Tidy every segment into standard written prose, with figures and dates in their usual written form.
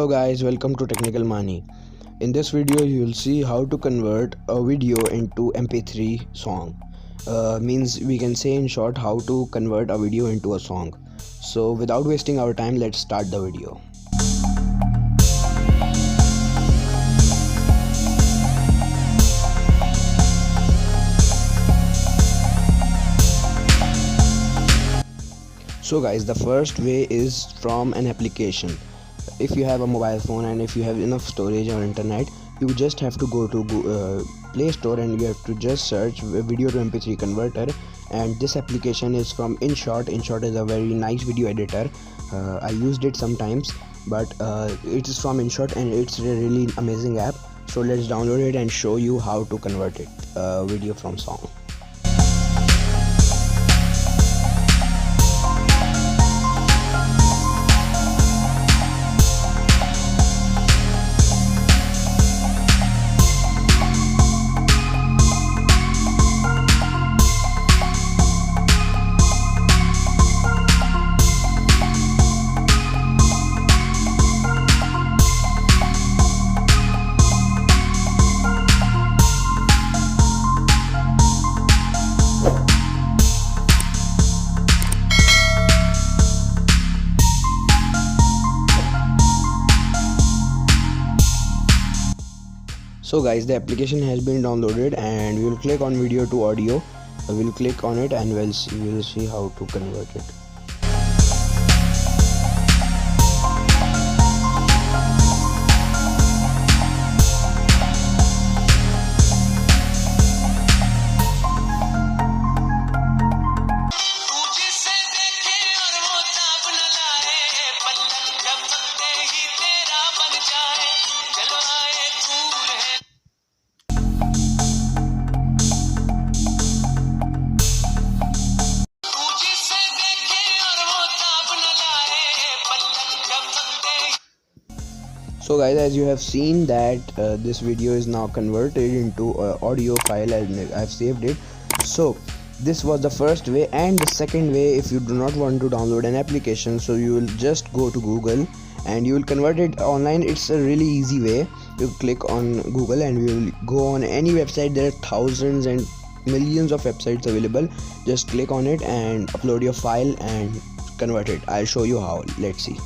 Hello guys, welcome to Technical Manii. In this video you will see how to convert a video into mp3 song. Means we can say in short how to convert a video into a song. So without wasting our time, let's start the video. So guys, the first way is from an application. If you have a mobile phone and if you have enough storage or internet, you just have to go to Play Store and you have to just search video to mp3 converter, and this application is from InShot. InShot is a very nice video editor. I used it sometimes, but it is from InShot and it's a really amazing app. So let's download it and show you how to convert it video from song. So guys, the application has been downloaded and we will click on video to audio. We'll click on it and we'll see how to convert it. So guys, as you have seen that this video is now converted into audio file and I've saved it. So this was the first way, and the second way, if you do not want to download an application, so you will just go to Google and you will convert it online. It's a really easy way. You click on Google and you will go on any website. There are thousands and millions of websites available. Just click on it and upload your file and convert it. I'll show you how. Let's see.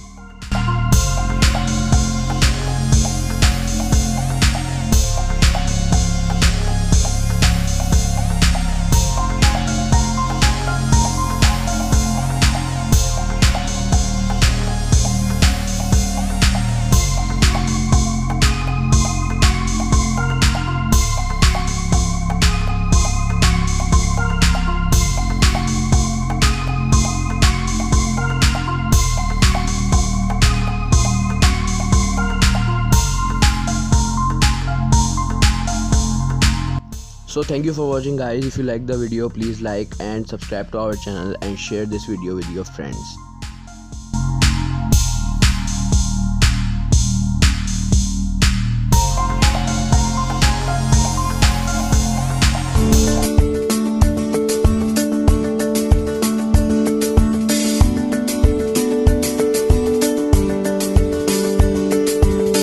So thank you for watching guys. If you like the video, please like and subscribe to our channel and share this video with your friends.